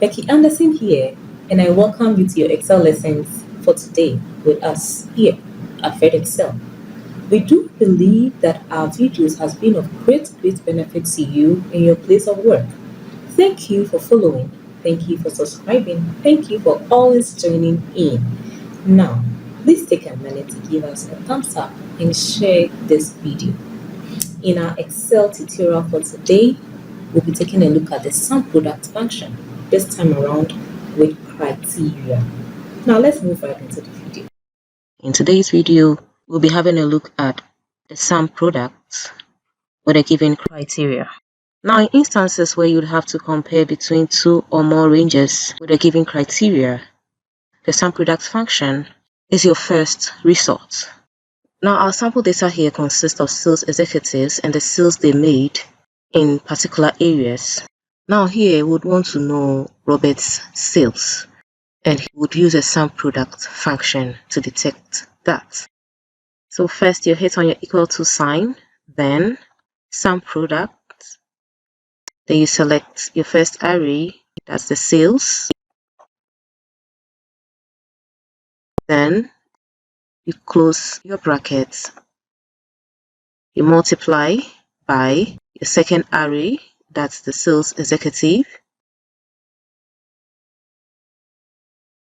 Becky Anderson here, and I welcome you to your Excel lessons for today with us here at FredExcel. We do believe that our videos has been of great benefit to you in your place of work. Thank you for following. Thank you for subscribing. Thank you for always joining in. Now, please take a minute to give us a thumbs up and share this video. In our Excel tutorial for today, we'll be taking a look at the SumProduct function, this time around with criteria. Now let's move right into the video. In today's video, we'll be having a look at the SumProduct with a given criteria. Now, in instances where you'd have to compare between two or more ranges with a given criteria, the SumProduct function is your first resort. Now, our sample data here consists of sales executives and the sales they made in particular areas. Now, here we would want to know Robert's sales, and he would use a SumProduct function to detect that. So first you hit on your equal to sign, then SumProduct, then you select your first array, that's the sales, then you close your brackets, you multiply by your second array, that's the sales executive,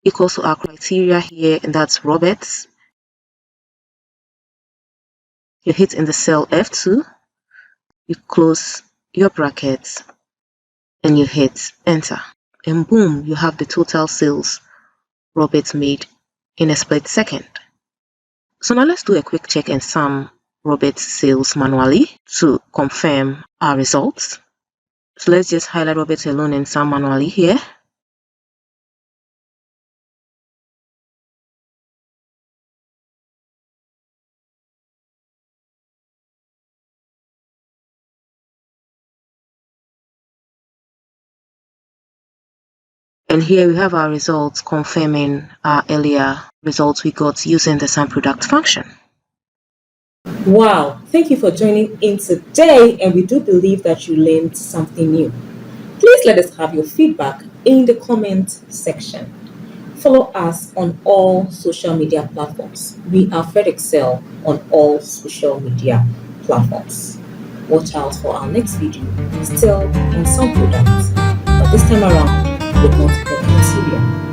equals to our criteria here, and that's Roberts. You hit in the cell F2, you close your brackets, and you hit enter, and boom, you have the total sales Roberts made in a split second. So now let's do a quick check and sum Robert's sales manually to confirm our results. So let's just highlight Roberts alone and sum manually here. And here we have our results confirming our earlier results we got using the SumProduct function. Wow, thank you for joining in today, and we do believe that you learned something new. Please let us have your feedback in the comment section. Follow us on all social media platforms. We are FredExcel on all social media platforms. Watch out for our next video, still on SumProduct, but this time around with multiple criteria.